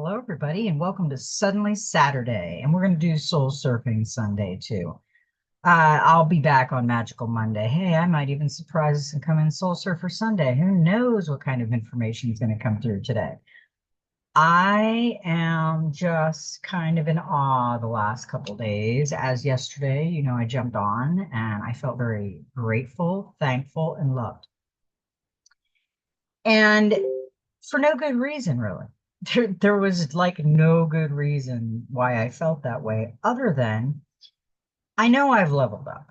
Hello, everybody, and welcome to Suddenly Saturday. And we're going to do Soul Surfing Sunday, too. I'll be back on Magical Monday. Hey, I might even surprise us and come in Soul Surfer Sunday. Who knows what kind of information is going to come through today? I am just kind of in awe the last couple days. As yesterday, I jumped on and I felt very grateful, thankful, and loved. And for no good reason, really. There was like no good reason why I felt that way, other than I know I've leveled up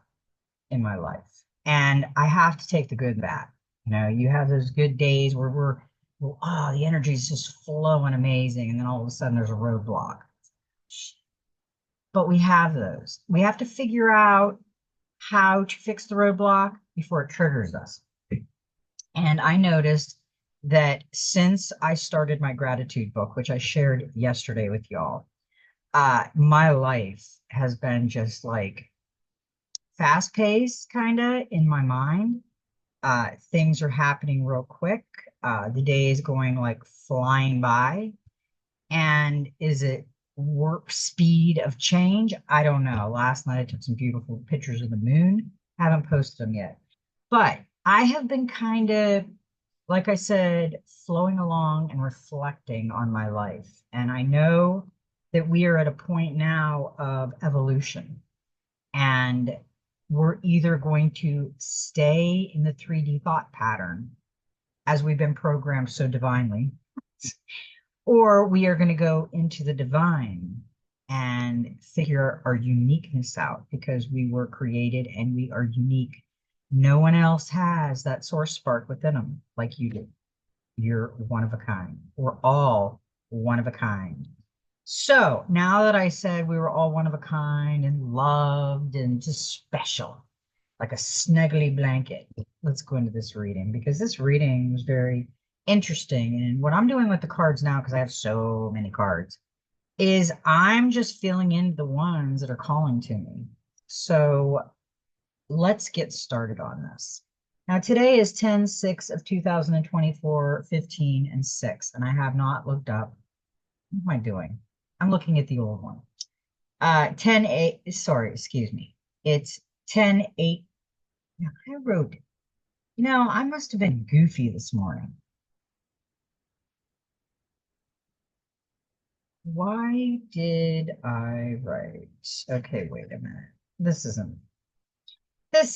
in my life and I have to take the good and bad. You have those good days where oh, the energy is just flowing amazing. And then all of a sudden there's a roadblock. But we have those. We have to figure out how to fix the roadblock before it triggers us. And I noticed that since I started my gratitude book, which I shared yesterday with y'all, my life has been just like fast paced, kind of in my mind. Things are happening real quick. The day is going like flying by. And is it warp speed of change? I don't know. Last night I took some beautiful pictures of the moon. Haven't posted them yet. But I have been kind of, like I said, flowing along and reflecting on my life. And I know that we are at a point now of evolution. And we're either going to stay in the 3D thought pattern as we've been programmed so divinely, or we are going to go into the divine and figure our uniqueness out because we were created and we are unique. No one else has that source spark within them like you do. You're one of a kind. We're all one of a kind. So now that I said we were all one of a kind and loved and just special, like a snuggly blanket, let's go into this reading because this reading was very interesting. And what I'm doing with the cards now, because I have so many cards, is I'm just filling in the ones that are calling to me. So let's get started on this. Now, today is 10/6 of 2024, 15 and 6, and I have not looked up. What am I doing? I'm looking at the old one. 10/8, sorry, excuse me. It's 10/8. Now, I wrote, I must have been goofy this morning. Why did I write? Okay, wait a minute. This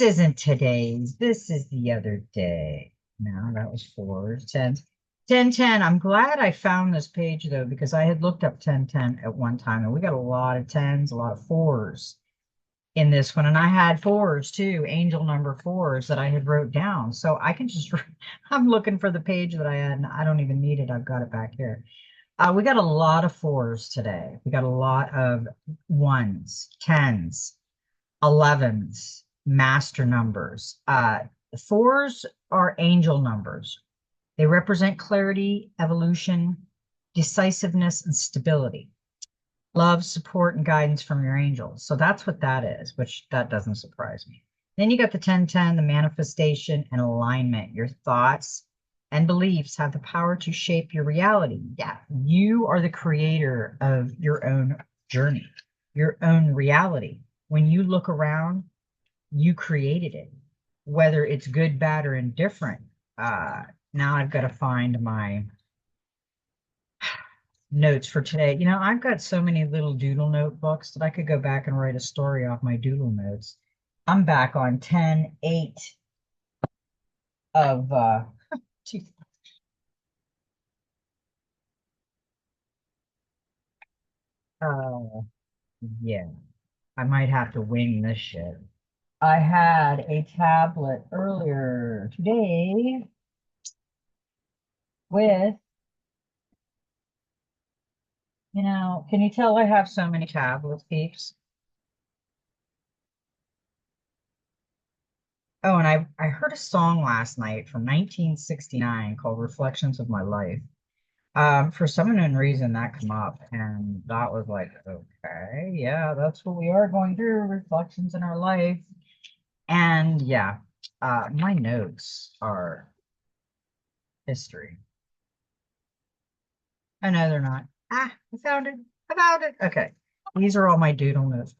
isn't today's. This is the other day. No, that was fours, tens. 1010. I'm glad I found this page though, because I had looked up 1010 at one time and we got a lot of tens, a lot of fours in this one. And I had fours too, angel number fours that I had wrote down. So I can just, I'm looking for the page that I had and I don't even need it. I've got it back here. We got a lot of fours today. We got a lot of ones, tens, 11s, master numbers. Fours are angel numbers. They represent clarity, evolution, decisiveness, and stability. Love, support, and guidance from your angels. So that's what that is, which that doesn't surprise me. Then you got the 1010, the manifestation and alignment. Your thoughts and beliefs have the power to shape your reality. Yeah, you are the creator of your own journey, your own reality. When you look around, you created it, whether it's good, bad, or indifferent. Now I've got to find my notes for today. I've got so many little doodle notebooks that I could go back and write a story off my doodle notes. I'm back on 10/8 of uh yeah, I might have to wing this shit. I had a tablet earlier today with, can you tell I have so many tablets, peeps? Oh, and I heard a song last night from 1969 called Reflections of My Life. For some unknown reason that came up, and that was like, okay, yeah, that's what we are going through, reflections in our life. And yeah, my notes are history. I know they're not. Ah, I found it. I found it. Okay. These are all my doodle notes.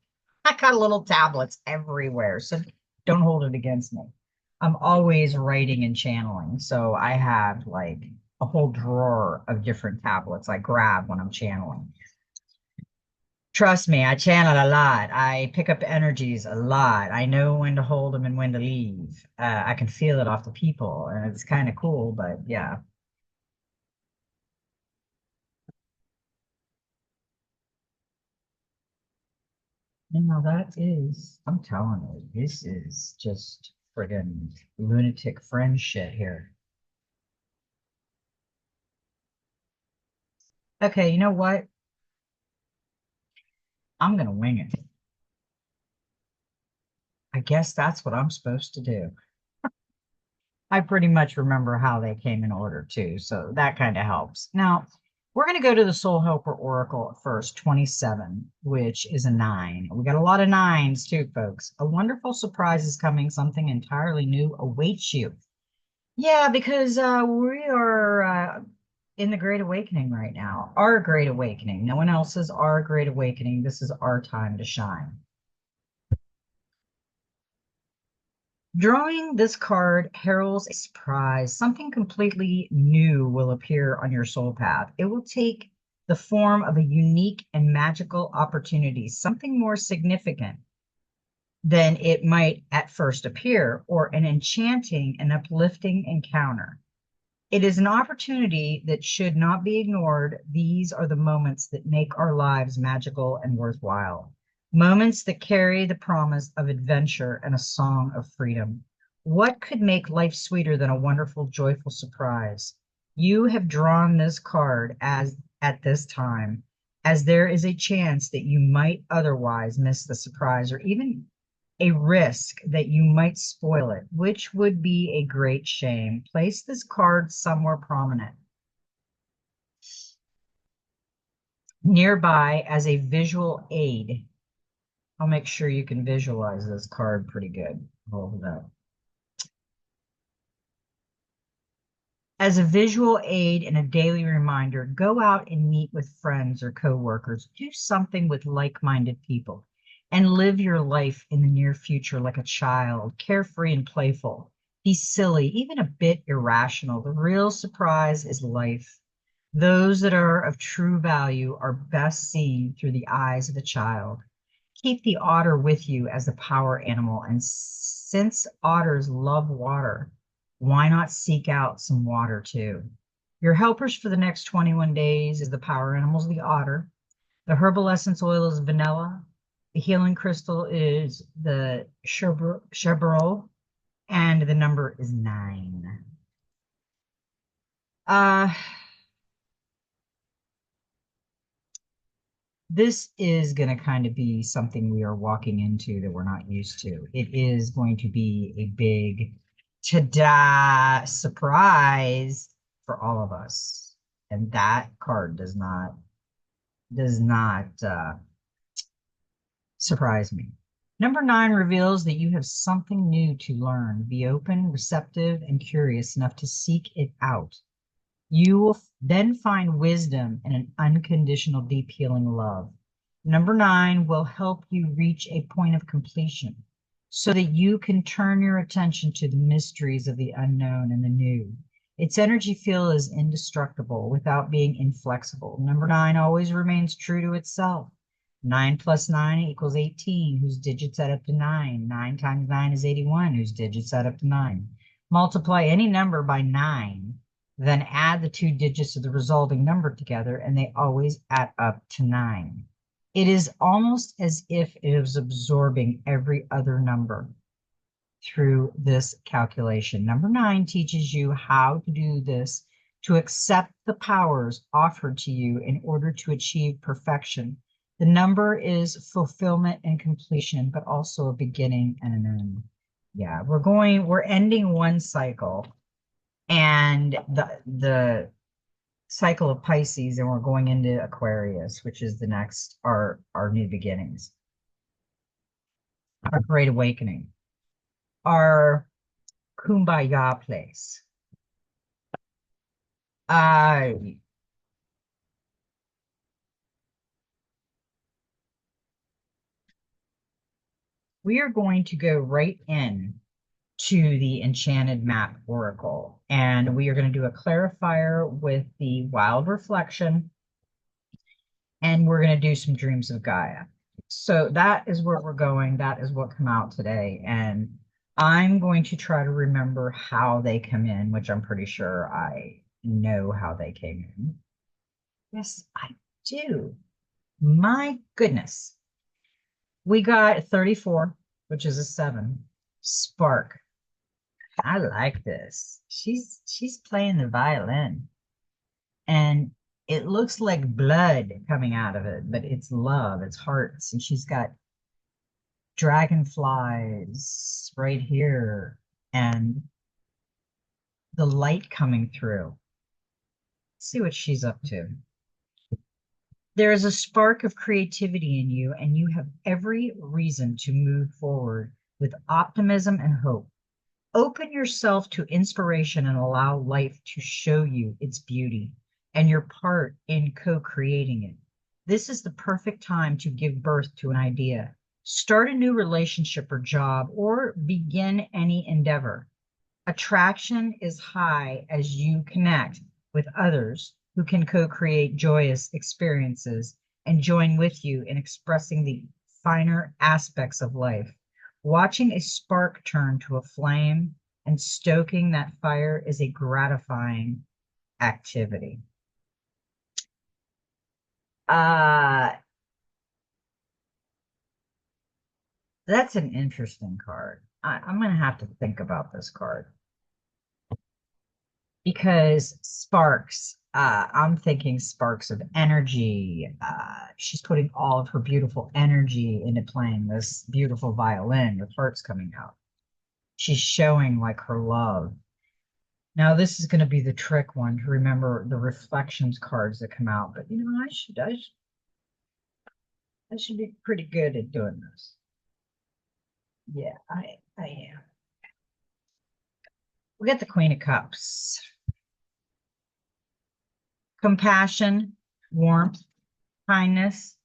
I got little tablets everywhere, so don't hold it against me. I'm always writing and channeling, so I have like a whole drawer of different tablets I grab when I'm channeling. Trust me, I channel a lot. I pick up energies a lot. I know when to hold them and when to leave. I can feel it off the people, and it's kind of cool, but yeah. That is, I'm telling you, this is just friggin' lunatic friend shit here. Okay, you know what? I'm gonna wing it. I guess that's what I'm supposed to do. I pretty much remember how they came in order too, so that kind of helps. Now, we're going to go to the Soul Helper Oracle at first, 27, which is a nine. We got a lot of nines too, folks. A wonderful surprise is coming. Something entirely new awaits you. Yeah, because we are in the Great Awakening right now. Our Great Awakening. No one else's, our Great Awakening. This is our time to shine. Drawing this card heralds a surprise. Something completely new will appear on your soul path. It will take the form of a unique and magical opportunity, something more significant than it might at first appear, or an enchanting and uplifting encounter. It is an opportunity that should not be ignored. These are the moments that make our lives magical and worthwhile. Moments that carry the promise of adventure and a song of freedom. What could make life sweeter than a wonderful, joyful surprise? You have drawn this card as at this time, as there is a chance that you might otherwise miss the surprise or even a risk that you might spoil it, which would be a great shame. Place this card somewhere prominent nearby as a visual aid. I'll make sure you can visualize this card pretty good. Hold it up. As a visual aid and a daily reminder, go out and meet with friends or coworkers. Do something with like-minded people and live your life in the near future like a child, carefree and playful. Be silly, even a bit irrational. The real surprise is life. Those that are of true value are best seen through the eyes of a child. Keep the otter with you as a power animal. And since otters love water, why not seek out some water too? Your helpers for the next 21 days is the power animals, the otter. The herbal essence oil is vanilla. The healing crystal is the sherbero, and the number is 9. Uh, this is going to kind of be something we are walking into that we're not used to. It is going to be a big ta-da surprise for all of us. And that card does not surprise me. Number 9 reveals that you have something new to learn. Be open, receptive, and curious enough to seek it out. You will then find wisdom and an unconditional, deep healing love. Number 9 will help you reach a point of completion so that you can turn your attention to the mysteries of the unknown and the new. Its energy field is indestructible without being inflexible. Number 9 always remains true to itself. 9 plus 9 equals 18, whose digits add up to 9. 9 times 9 is 81, whose digits add up to 9. Multiply any number by 9, then add the 2 digits of the resulting number together, and they always add up to 9. It is almost as if it is absorbing every other number through this calculation. Number 9 teaches you how to do this, to accept the powers offered to you in order to achieve perfection. The number is fulfillment and completion, but also a beginning and an end. Yeah, we're ending one cycle and the cycle of Pisces, and we're going into Aquarius, which is the next our new beginnings, our great awakening, our kumbaya place. we are going to go right in to the Enchanted Map Oracle, and we are going to do a clarifier with the Wild Reflection, and we're going to do some Dreams of Gaia. So that is where we're going. That is what come out today. And I'm going to try to remember how they come in, which I'm pretty sure I know how they came in. Yes, I do. My goodness. We got 34, which is a 7. Spark. I like this. She's playing the violin. And it looks like blood coming out of it, but it's love, it's hearts, and she's got dragonflies right here and the light coming through. Let's see what she's up to. There is a spark of creativity in you, and you have every reason to move forward with optimism and hope. Open yourself to inspiration and allow life to show you its beauty and your part in co-creating it. This is the perfect time to give birth to an idea, start a new relationship or job, or begin any endeavor. Attraction is high as you connect with others who can co-create joyous experiences and join with you in expressing the finer aspects of life. Watching a spark turn to a flame and stoking that fire is a gratifying activity. That's an interesting card. I'm going to have to think about this card because sparks, I'm thinking sparks of energy. She's putting all of her beautiful energy into playing this beautiful violin with hearts coming out. She's showing like her love. Now this is going to be the trick one to remember the reflections cards that come out, but you know, I should be pretty good at doing this. Yeah, I am. We got the Queen of Cups. Compassion, warmth, kindness.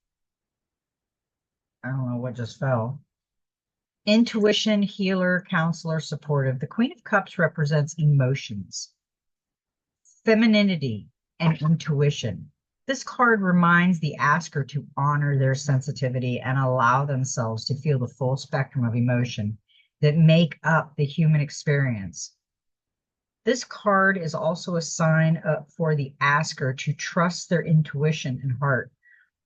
I don't know what just fell. Intuition, healer, counselor, supportive. The Queen of Cups represents emotions, femininity, and intuition. This card reminds the asker to honor their sensitivity and allow themselves to feel the full spectrum of emotion that make up the human experience. This card is also a sign for the asker to trust their intuition and heart.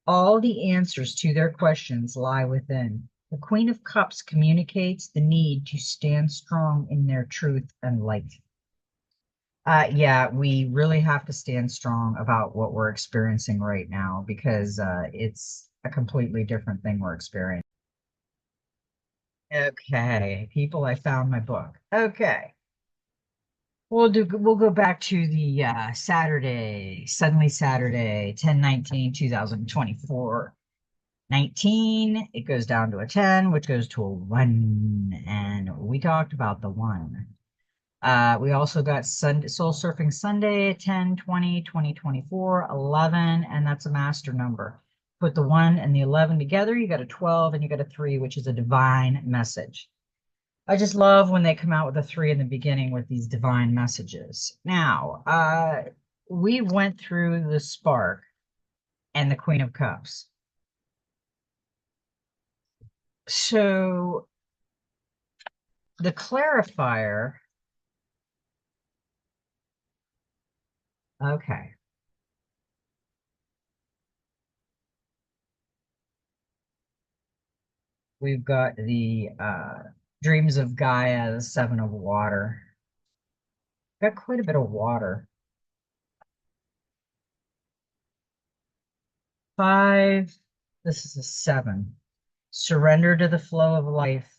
All the answers to their questions lie within. The Queen of Cups communicates the need to stand strong in their truth and light. Yeah, we really have to stand strong about what we're experiencing right now because it's a completely different thing we're experiencing. Okay, people, I found my book. Okay. We'll go back to the Saturday, suddenly Saturday, 10/19/2024. 19, it goes down to a 10, which goes to a 1. And we talked about the 1. We also got Soul Surfing Sunday, 10/20/2024, 11, and that's a master number. Put the 1 and the 11 together, you got a 12 and you got a 3, which is a divine message. I just love when they come out with a 3 in the beginning with these divine messages. Now, we went through the spark and the Queen of Cups. So the clarifier, okay. We've got the Dreams of Gaia, the 7 of water. Got quite a bit of water. 5, this is a 7. Surrender to the flow of life.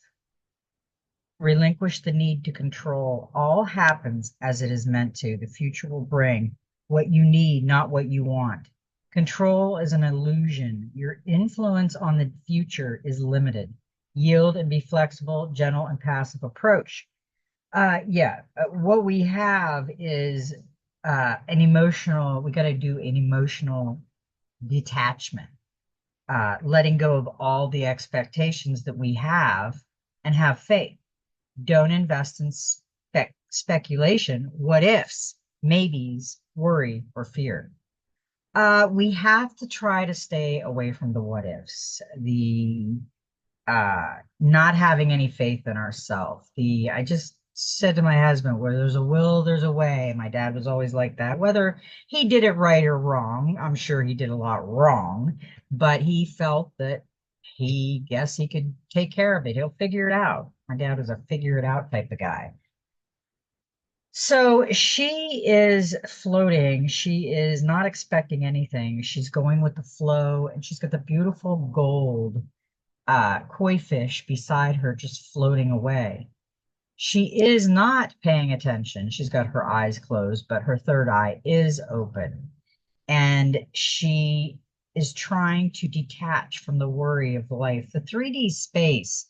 Relinquish the need to control. All happens as it is meant to. The future will bring what you need, not what you want. Control is an illusion. Your influence on the future is limited. Yield and be flexible, gentle and passive approach. What we have is we got to do an emotional detachment. letting go of all the expectations that we have and have faith. Don't invest in speculation, what ifs, maybes, worry, or fear. We have to try to stay away from the what ifs, the not having any faith in ourselves. I just said to my husband, where there's a will, there's a way. My dad was always like that. Whether he did it right or wrong, I'm sure he did a lot wrong, but he felt that he guess he could take care of it. He'll figure it out. My dad was a figure it out type of guy. So she is floating. She is not expecting anything. She's going with the flow, and she's got the beautiful gold koi fish beside her just floating away. She is not paying attention. She's got her eyes closed, but her third eye is open. And she is trying to detach from the worry of life. The 3D space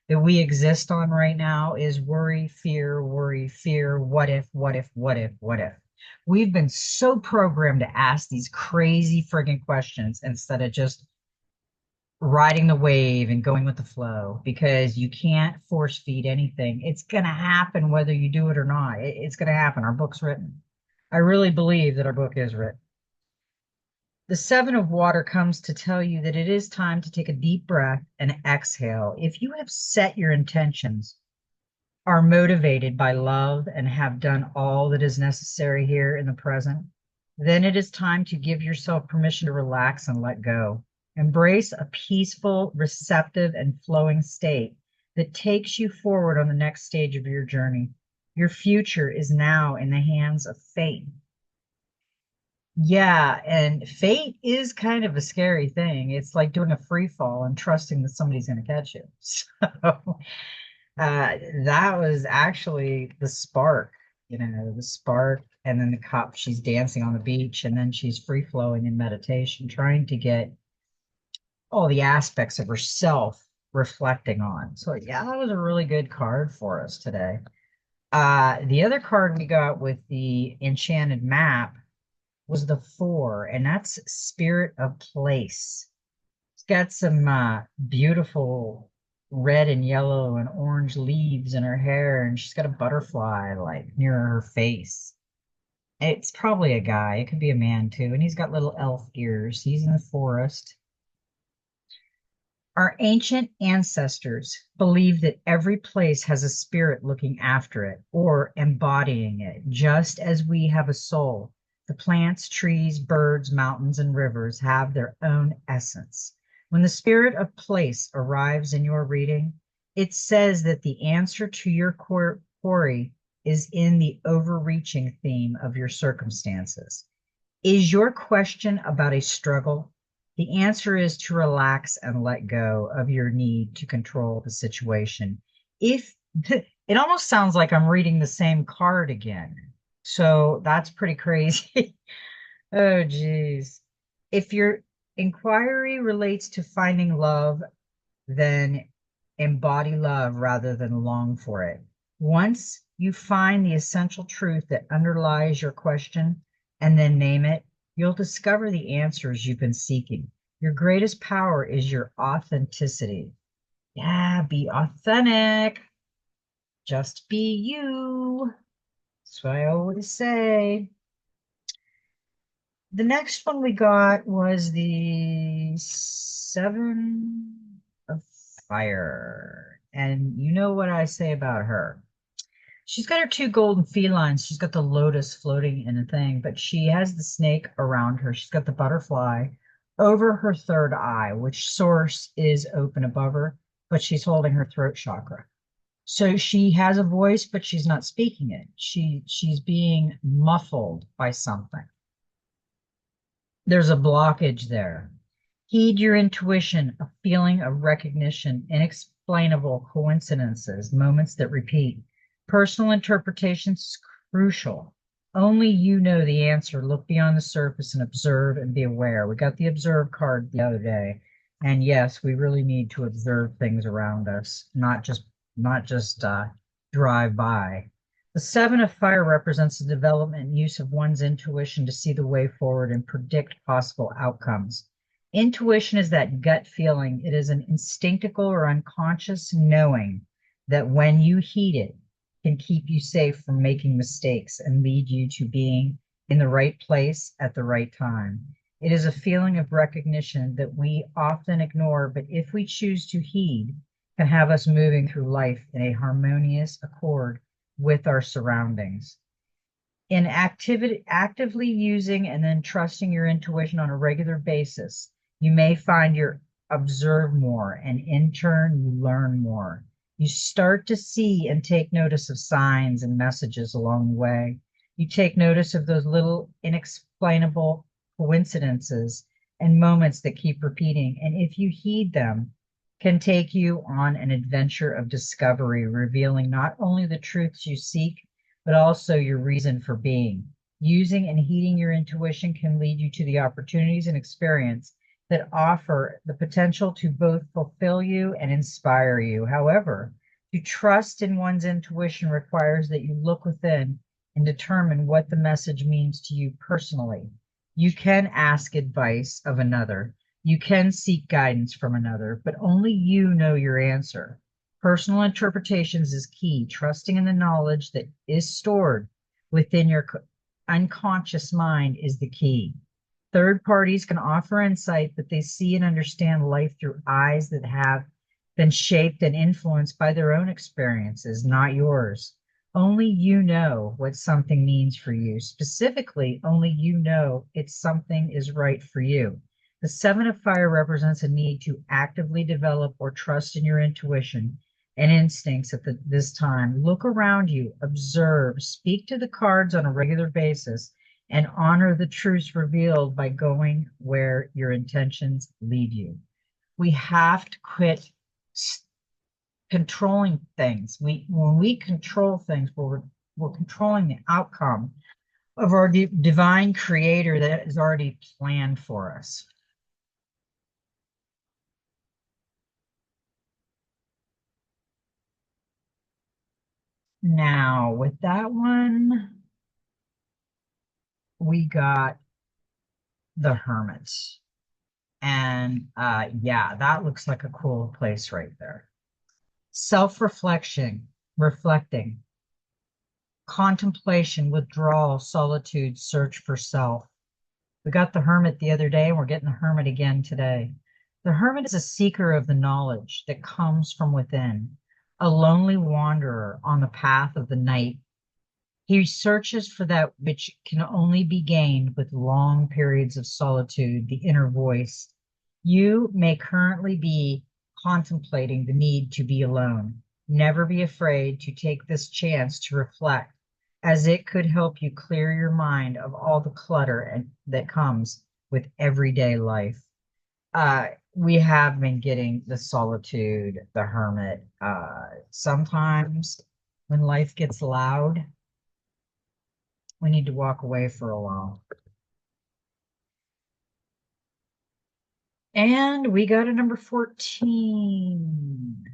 that we exist on right now is worry, fear, what if, what if, what if, what if. We've been so programmed to ask these crazy friggin' questions instead of just riding the wave and going with the flow, because you can't force feed anything. It's going to happen whether you do it or not. It's going to happen. Our book's written. I really believe that our book is written. The seven of water comes to tell you that it is time to take a deep breath and exhale. If you have set your intentions, are motivated by love, and have done all that is necessary here in the present, then it is time to give yourself permission to relax and let go. Embrace a peaceful, receptive, and flowing state that takes you forward on the next stage of your journey. Your future is now in the hands of fate. Yeah, and fate is kind of a scary thing. It's like doing a free fall and trusting that somebody's going to catch you. So that was actually the spark, the spark, and then the cup. She's dancing on the beach, and then she's free flowing in meditation, trying to get all the aspects of herself reflecting on. So yeah, that was a really good card for us today. The other card we got with the enchanted map was the 4, and that's Spirit of Place. It's got some beautiful red and yellow and orange leaves in her hair, and she's got a butterfly like near her face. It's probably a guy. It could be a man too, and he's got little elf ears. He's in the forest. Our ancient ancestors believed that every place has a spirit looking after it or embodying it, just as we have a soul. The plants, trees, birds, mountains, and rivers have their own essence. When the spirit of place arrives in your reading, it says that the answer to your query is in the overreaching theme of your circumstances. Is your question about a struggle? The answer is to relax and let go of your need to control the situation. If it almost sounds like I'm reading the same card again. So that's pretty crazy. Oh, geez. If your inquiry relates to finding love, then embody love rather than long for it. Once you find the essential truth that underlies your question and then name it, you'll discover the answers you've been seeking. Your greatest power is your authenticity. Yeah, be authentic. Just be you. That's what I always say. The next one we got was the 7 of Fire. And you know what I say about her. She's got her 2 golden felines. She's got the lotus floating in a thing, but she has the snake around her. She's got the butterfly over her third eye, which source is open above her, but she's holding her throat chakra. So she has a voice, but she's not speaking it. She's being muffled by something. There's a blockage there. Heed your intuition, a feeling of recognition, inexplainable coincidences, moments that repeat. Personal interpretation is crucial. Only you know the answer. Look beyond the surface and observe and be aware. We got the observe card the other day. And yes, we really need to observe things around us, not just drive by. The 7 of Fire represents the development and use of one's intuition to see the way forward and predict possible outcomes. Intuition is that gut feeling. It is an instinctual or unconscious knowing that when you heed it, can keep you safe from making mistakes and lead you to being in the right place at the right time. It is a feeling of recognition that we often ignore, but if we choose to heed, can have us moving through life in a harmonious accord with our surroundings. In actively using and then trusting your intuition on a regular basis, you may find you observe more, and in turn you learn more. You start to see and take notice of signs and messages along the way. You take notice of those little inexplainable coincidences and moments that keep repeating, and if you heed them, can take you on an adventure of discovery, revealing not only the truths you seek but also your reason for being. Using and heeding your intuition can lead you to the opportunities and experience that offer the potential to both fulfill you and inspire you. However, to trust in one's intuition requires that you look within and determine what the message means to you personally. You can ask advice of another. You can seek guidance from another, but only you know your answer. Personal interpretations is key. Trusting in the knowledge that is stored within your unconscious mind is the key. Third parties can offer insight, but they see and understand life through eyes that have been shaped and influenced by their own experiences, not yours. Only you know what something means for you. Specifically, only you know it's something is right for you. The Seven of Fire represents a need to actively develop or trust in your intuition and instincts at this time. Look around you, observe, speak to the cards on a regular basis, and honor the truths revealed by going where your intentions lead you. We have to quit controlling things. When we control things, we're controlling the outcome of our divine creator that is already planned for us. Now, with that one, we got the Hermit. And yeah, that looks like a cool place right there. Self-reflection, reflecting, contemplation, withdrawal, solitude, search for self. We got the Hermit the other day, and we're getting the Hermit again today. The Hermit is a seeker of the knowledge that comes from within, a lonely wanderer on the path of the night. He searches for that which can only be gained with long periods of solitude, the inner voice. You may currently be contemplating the need to be alone. Never be afraid to take this chance to reflect, as it could help you clear your mind of all the clutter that comes with everyday life. We have been getting the solitude, the hermit. Sometimes when life gets loud, we need to walk away for a while. And we got a number 14.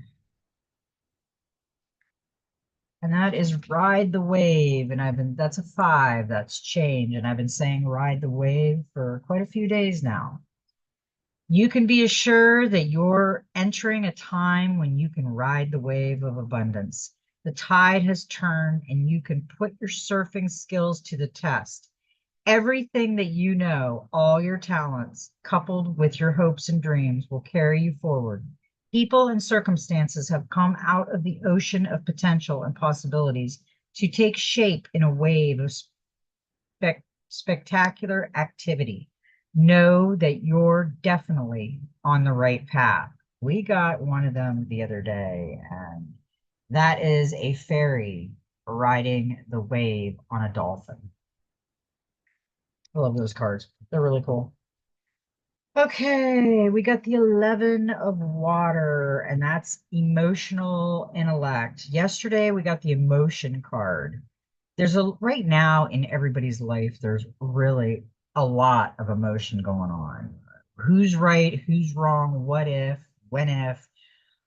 And that is ride the wave. And that's a 5, that's change. And I've been saying ride the wave for quite a few days now. You can be assured that you're entering a time when you can ride the wave of abundance. The tide has turned and you can put your surfing skills to the test. Everything that you know, all your talents, coupled with your hopes and dreams, will carry you forward. People and circumstances have come out of the ocean of potential and possibilities to take shape in a wave of spectacular activity. Know that you're definitely on the right path. We got one of them the other day, and that is a fairy riding the wave on a dolphin. I love those cards. They're really cool. Okay, we got the 11 of water, and that's emotional intellect. Yesterday, we got the emotion card. Right now in everybody's life, there's really a lot of emotion going on. Who's right? Who's wrong? What if? When if?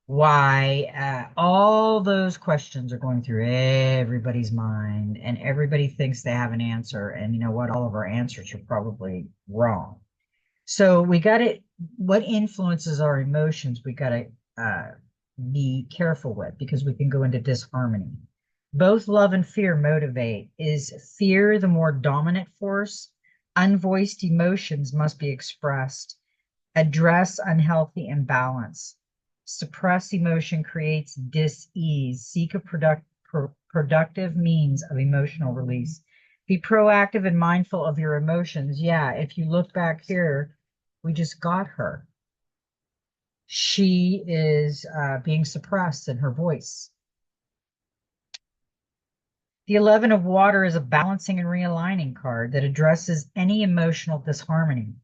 Why? All those questions are going through everybody's mind, and everybody thinks they have an answer. And you know what? All of our answers are probably wrong. So we got to, what influences our emotions, we got to be careful with because we can go into disharmony. Both love and fear motivate. Is fear the more dominant force? Unvoiced emotions must be expressed. Address unhealthy imbalance. Suppress emotion creates dis-ease. Seek a productive means of emotional release. Be proactive and mindful of your emotions. Yeah, if you look back here, we just got her. She is being suppressed in her voice. The 11 of water is a balancing and realigning card that addresses any emotional disharmony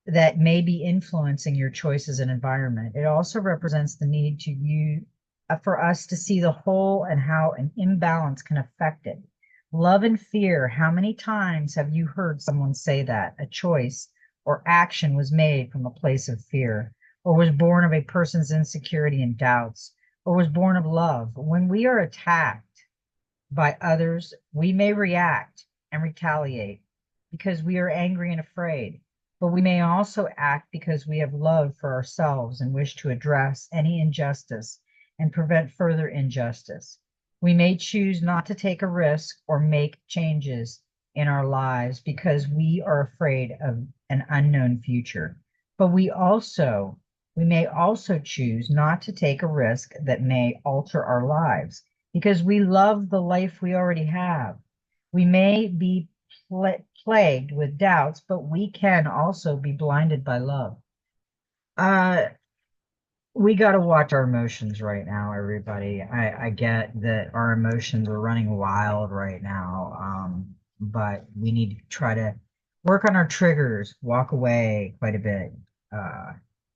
that may be influencing your choices and environment. It also represents the need to you for us to see the whole and how an imbalance can affect it. Love and fear. How many times have you heard someone say that a choice or action was made from a place of fear, or was born of a person's insecurity and doubts, or was born of love? When we are attacked by others, we may react and retaliate because we are angry and afraid, but we may also act because we have love for ourselves and wish to address any injustice and prevent further injustice. We may choose not to take a risk or make changes in our lives because we are afraid of an unknown future. But we may also choose not to take a risk that may alter our lives because we love the life we already have. We may be plagued with doubts, but we can also be blinded by love. Uh, we got to watch our emotions right now, everybody. I get that our emotions are running wild right now, but we need to try to work on our triggers, walk away quite a bit. Uh,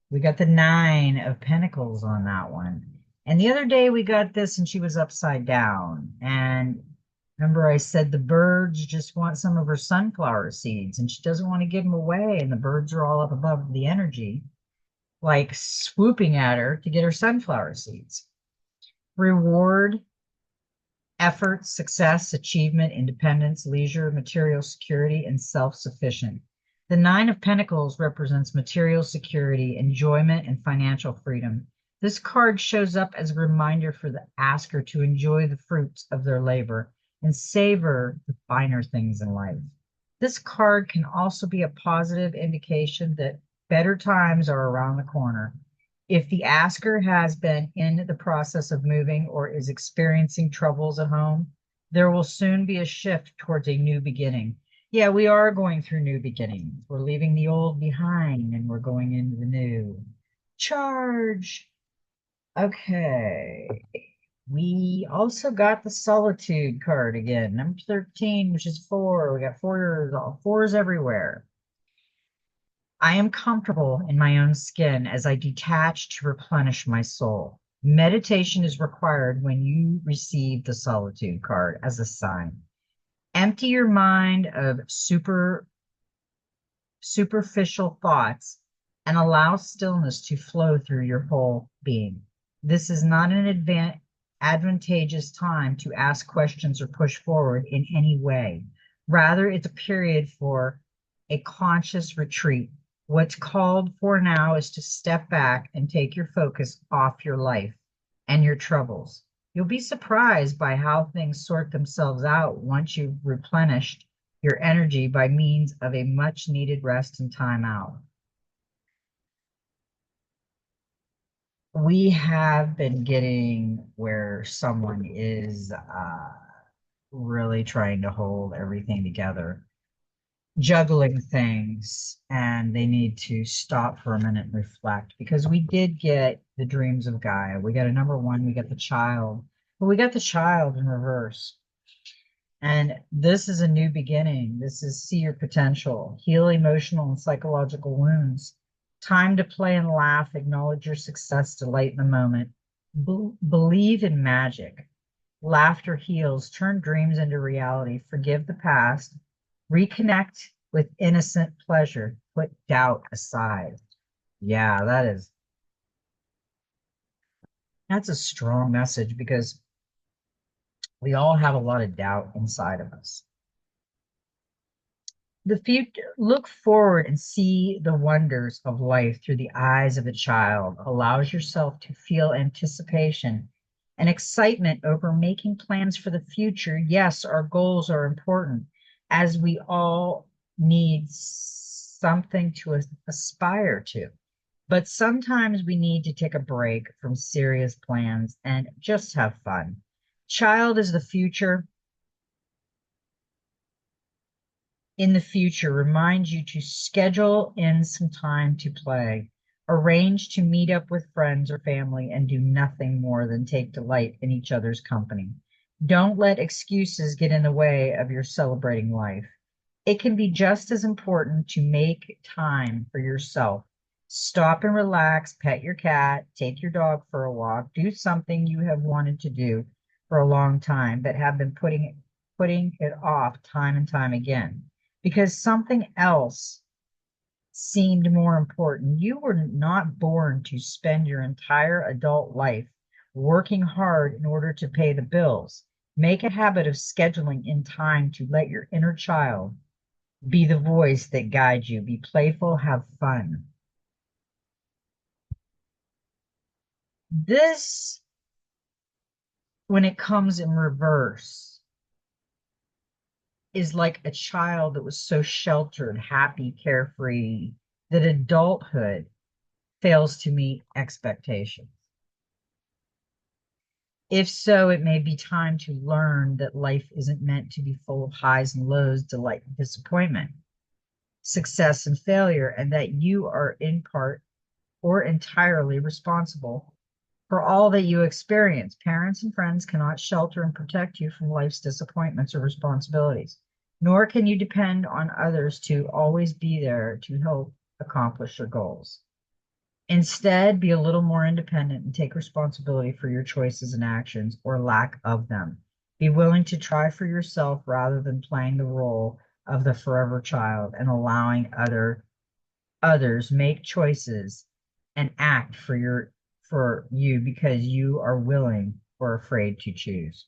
we got the 9 of Pentacles on that one. And the other day we got this and she was upside down. And remember, I said the birds just want some of her sunflower seeds and she doesn't want to give them away. And the birds are all up above the energy, like swooping at her to get her sunflower seeds. Reward, effort, success, achievement, independence, leisure, material security, and self-sufficient. The 9 of Pentacles represents material security, enjoyment, and financial freedom. This card shows up as a reminder for the asker to enjoy the fruits of their labor and savor the finer things in life. This card can also be a positive indication that better times are around the corner. If the asker has been in the process of moving or is experiencing troubles at home, there will soon be a shift towards a new beginning. Yeah, we are going through new beginnings. We're leaving the old behind and we're going into the new. Charge. Okay. We also got the Solitude card again, number 13, which is 4. We got fours everywhere. I am comfortable in my own skin as I detach to replenish my soul. Meditation is required when you receive the Solitude card as a sign. Empty your mind of superficial thoughts and allow stillness to flow through your whole being. This is not an advantageous time to ask questions or push forward in any way. Rather, it's a period for a conscious retreat. What's called for now is to step back and take your focus off your life and your troubles. You'll be surprised by how things sort themselves out once you've replenished your energy by means of a much needed rest and time out. We have been getting where someone is really trying to hold everything together, juggling things, and they need to stop for a minute and reflect because we did get the dreams of Gaia. We got a number 1, we got the child, but we got the child in reverse. And this is a new beginning. This is see your potential, heal emotional and psychological wounds. Time to play and laugh, acknowledge your success, delight in the moment. Believe in magic. Laughter heals, turn dreams into reality, forgive the past, reconnect with innocent pleasure, put doubt aside. Yeah, that's a strong message because we all have a lot of doubt inside of us. The future, look forward and see the wonders of life through the eyes of a child. Allows yourself to feel anticipation and excitement over making plans for the future. Yes, our goals are important as we all need something to aspire to. But sometimes we need to take a break from serious plans and just have fun. Child is the future in the future remind you to schedule in some time to play. Arrange to meet up with friends or family and do nothing more than take delight in each other's company. Don't let excuses get in the way of your celebrating life. It can be just as important to make time for yourself. Stop and relax, pet your cat, take your dog for a walk, do something you have wanted to do for a long time but have been putting it off time and time again because something else seemed more important. You were not born to spend your entire adult life working hard in order to pay the bills. Make a habit of scheduling in time to let your inner child be the voice that guides you. Be playful, have fun. This, when it comes in reverse, is like a child that was so sheltered, happy, carefree, that adulthood fails to meet expectations. If so, it may be time to learn that life isn't meant to be full of highs and lows, delight and disappointment, success and failure, and that you are in part or entirely responsible for all that you experience. Parents and friends cannot shelter and protect you from life's disappointments or responsibilities, nor can you depend on others to always be there to help accomplish your goals. Instead, be a little more independent and take responsibility for your choices and actions or lack of them. Be willing to try for yourself rather than playing the role of the forever child and allowing others make choices and act for you because you are willing or afraid to choose.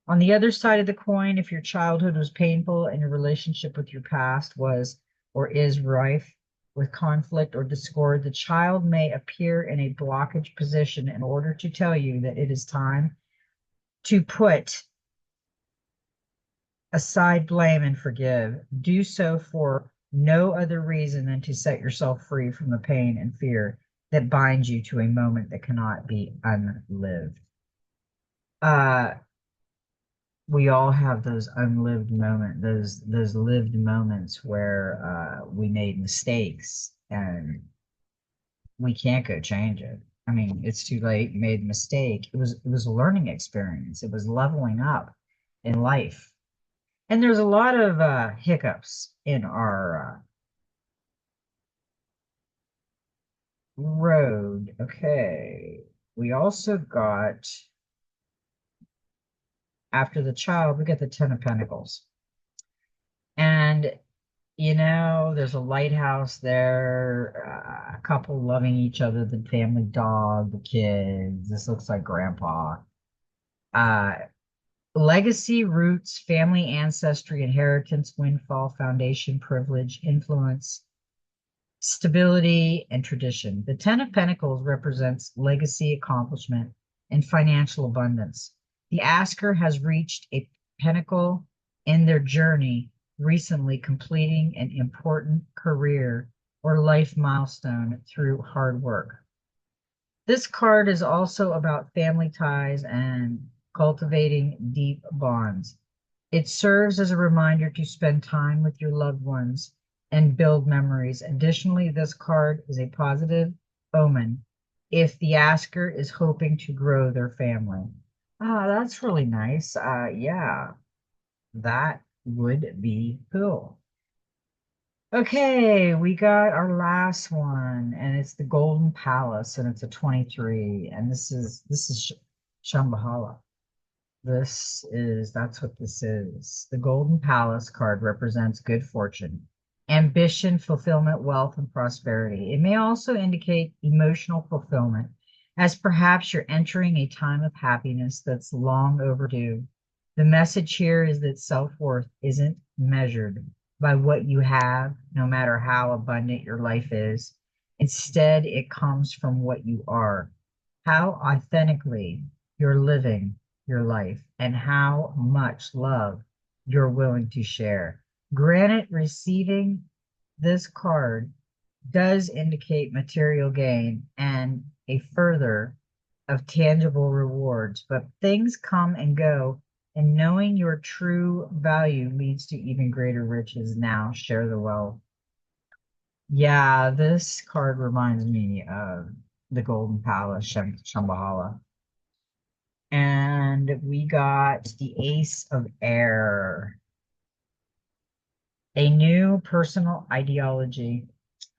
On the other side of the coin, if your childhood was painful and your relationship with your past was or is rife with conflict or discord, the child may appear in a blockage position in order to tell you that it is time to put aside blame and forgive. Do so for no other reason than to set yourself free from the pain and fear that binds you to a moment that cannot be unlived. We all have those unlived moments, those lived moments where we made mistakes and we can't go change it. I mean, it's too late. You made a mistake. It was a learning experience. It was leveling up in life. And there's a lot of hiccups in our road. Okay. We also got, after the child, we got the Ten of Pentacles. And, there's a lighthouse there, a couple loving each other, the family dog, the kids. This looks like grandpa. Uh, Legacy, roots, family, ancestry, inheritance, windfall, foundation, privilege, influence, stability, and tradition. The Ten of Pentacles represents legacy, accomplishment, and financial abundance. The asker has reached a pinnacle in their journey, recently completing an important career or life milestone through hard work. This card is also about family ties and cultivating deep bonds. It serves as a reminder to spend time with your loved ones and build memories. Additionally, this card is a positive omen if the asker is hoping to grow their family. Ah, that's really nice. Yeah, that would be cool. Okay, we got our last one, and it's the Golden Palace, and it's a 23, and this is Shambhala. That's what this is. The Golden Palace card represents good fortune, ambition, fulfillment, wealth, and prosperity. It may also indicate emotional fulfillment, as perhaps you're entering a time of happiness that's long overdue. The message here is that self-worth isn't measured by what you have, no matter how abundant your life is. Instead, it comes from what you are, how authentically you're living your life, and how much love you're willing to share. Granted, receiving this card does indicate material gain and a further of tangible rewards, but things come and go, and knowing your true value leads to even greater riches. Now, share the wealth. Yeah, this card reminds me of the Golden Palace, Shambhala. And we got the Ace of Air, a new personal ideology.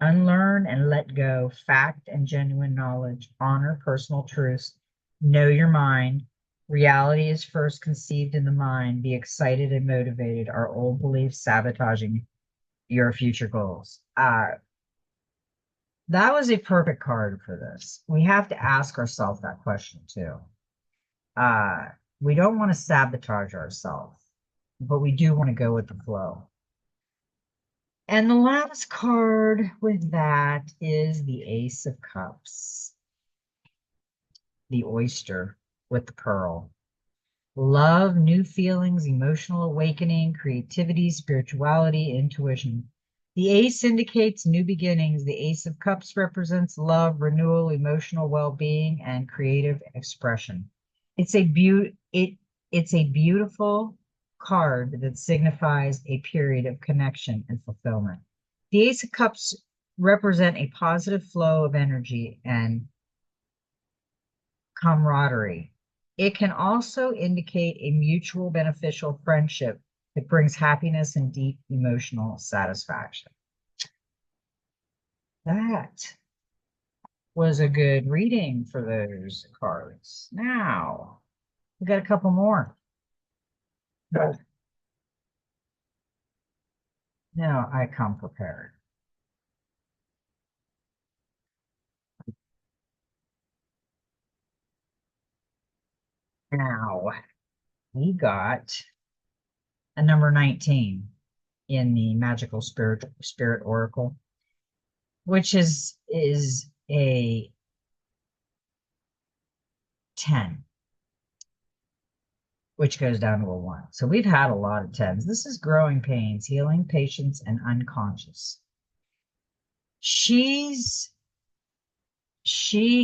Unlearn and let go fact and genuine knowledge. Honor personal truths. Know your mind. Reality is first conceived in the mind. Be excited and motivated. Are old beliefs sabotaging your future goals? That was a perfect card for this. We have to ask ourselves that question too. Uh, we don't want to sabotage ourselves, but we do want to go with the flow. And the last card with that is the Ace of Cups, the oyster with the pearl. Love, new feelings, emotional awakening, creativity, spirituality, intuition. The ace indicates new beginnings. The Ace of Cups represents love, renewal, emotional well-being, and creative expression. It's a it's a beautiful card that signifies a period of connection and fulfillment. The Ace of Cups represent a positive flow of energy and camaraderie. It can also indicate a mutual beneficial friendship that brings happiness and deep emotional satisfaction. That was a good reading for those cards. Now, we got a couple more. Now I come prepared. Now, we got a number 19 in the Magical Spirit Oracle, which is a 10, which goes down to a 1. So we've had a lot of 10s. This is growing pains, healing, patience, and unconscious. She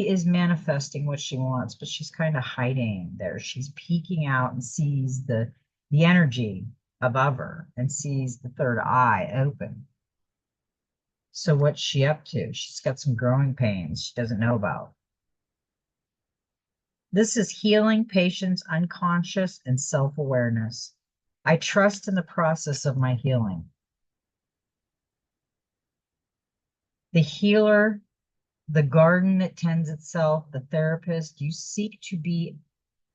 is manifesting what she wants, but she's kind of hiding there. She's peeking out and sees the energy above her and sees the third eye open. So what's she up to? She's got some growing pains she doesn't know about. This is healing, patience, unconscious, and self-awareness. I trust in the process of my healing. The healer, the garden that tends itself, the therapist, you seek to be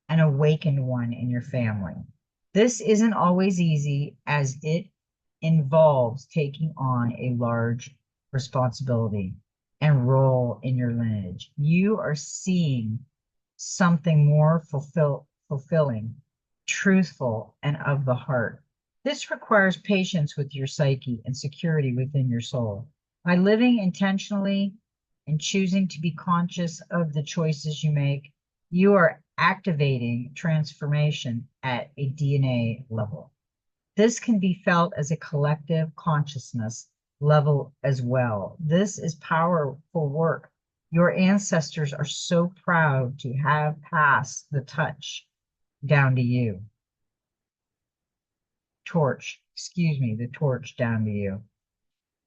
an awakened one in your family. This isn't always easy as it involves taking on a large responsibility and role in your lineage. You are seeing something more fulfilling, truthful, and of the heart. This requires patience with your psyche and security within your soul. By living intentionally and choosing to be conscious of the choices you make, you are activating transformation at a DNA level. This can be felt as a collective consciousness level as well. This is powerful work. Your ancestors are so proud to have passed the touch down to you. The torch down to you.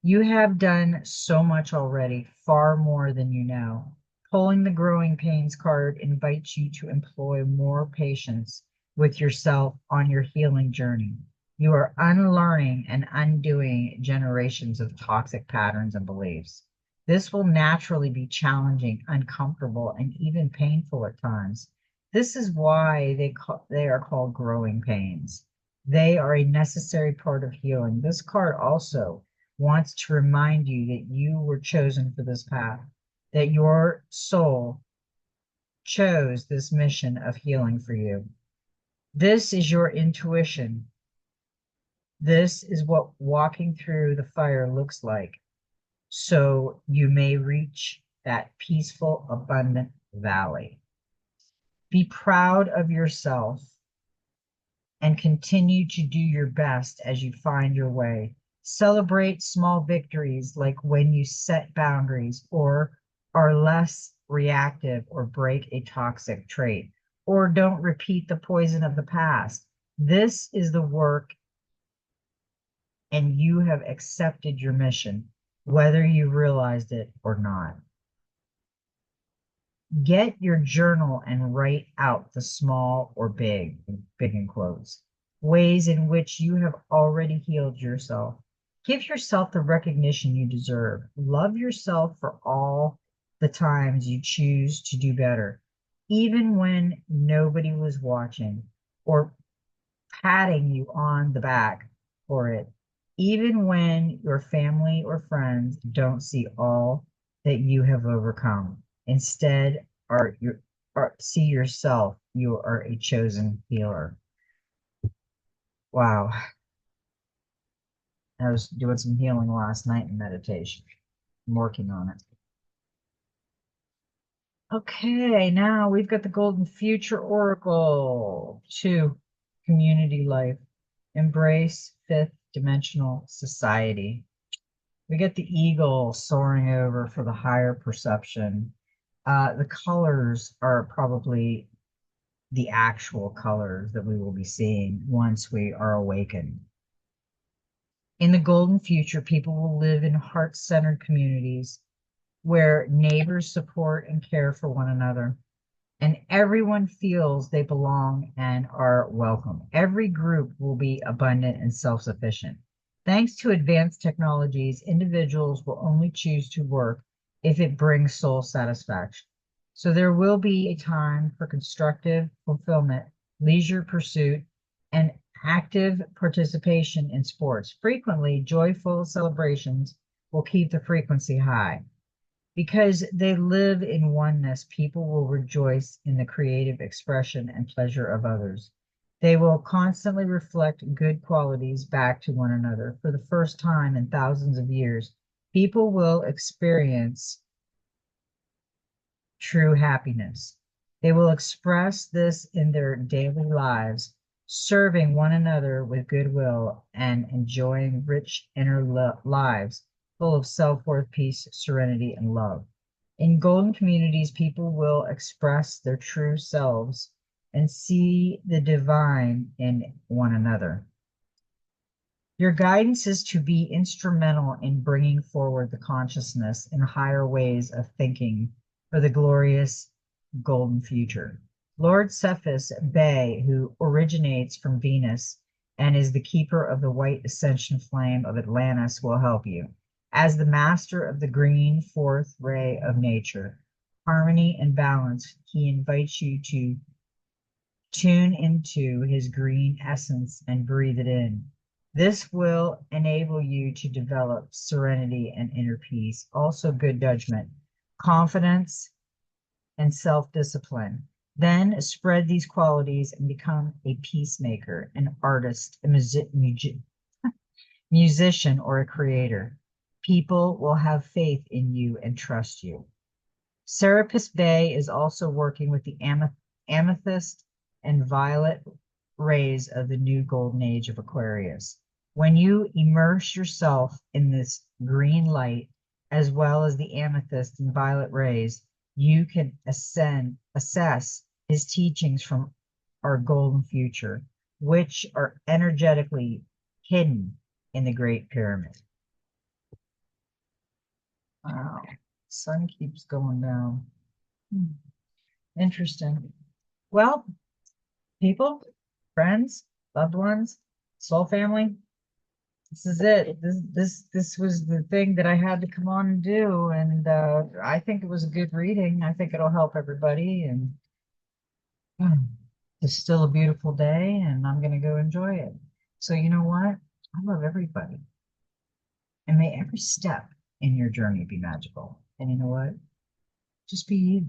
You have done so much already, far more than you know. Pulling the growing pains card invites you to employ more patience with yourself on your healing journey. You are unlearning and undoing generations of toxic patterns and beliefs. This will naturally be challenging, uncomfortable, and even painful at times. This is why they are called growing pains. They are a necessary part of healing. This card also wants to remind you that you were chosen for this path, that your soul chose this mission of healing for you. This is your intuition This is what walking through the fire looks like, so you may reach that peaceful, abundant valley. Be proud of yourself and continue to do your best as you find your way. Celebrate small victories like when you set boundaries or are less reactive or break a toxic trait or don't repeat the poison of the past. This is the work, and you have accepted your mission, whether you realized it or not. Get your journal and write out the small or big in quotes, ways in which you have already healed yourself. Give yourself the recognition you deserve. Love yourself for all the times you choose to do better, even when nobody was watching or patting you on the back for it, even when your family or friends don't see all that you have overcome. Instead, see yourself, you are a chosen healer. Wow. I was doing some healing last night in meditation. I'm working on it. Okay, now we've got the Golden Future Oracle. 2, community life. Embrace fifth dimensional society. We get the eagle soaring over for the higher perception. The colors are probably the actual colors that we will be seeing once we are awakened. In the golden future, people will live in heart-centered communities where neighbors support and care for one another, and everyone feels they belong and are welcome. Every group will be abundant and self-sufficient. Thanks to advanced technologies, individuals will only choose to work if it brings soul satisfaction. So there will be a time for constructive fulfillment, leisure pursuit, and active participation in sports. Frequently, joyful celebrations will keep the frequency high. Because they live in oneness, people will rejoice in the creative expression and pleasure of others. They will constantly reflect good qualities back to one another. For the first time in thousands of years, people will experience true happiness. They will express this in their daily lives, serving one another with goodwill and enjoying rich inner lives full of self-worth, peace, serenity, and love. In golden communities, people will express their true selves and see the divine in one another. Your guidance is to be instrumental in bringing forward the consciousness and higher ways of thinking for the glorious golden future. Lord Cephas Bey, who originates from Venus and is the keeper of the white ascension flame of Atlantis, will help you. As the master of the green fourth ray of nature, harmony and balance, he invites you to tune into his green essence and breathe it in. This will enable you to develop serenity and inner peace, also good judgment, confidence, and self-discipline. Then spread these qualities and become a peacemaker, an artist, a musician, or a creator. People will have faith in you and trust you. Serapis Bey is also working with the amethyst and violet rays of the new golden age of Aquarius. When you immerse yourself in this green light, as well as the amethyst and violet rays, you can assess his teachings from our golden future, which are energetically hidden in the Great Pyramid. Wow, sun keeps going down. Interesting. Well, people, friends, loved ones, soul family, this is it. This was the thing that I had to come on and do, and I think it was a good reading. I think it'll help everybody, and it's still a beautiful day, and I'm gonna go enjoy it. So you know what? I love everybody, and may every step in your journey be magical. And you know what? Just be you.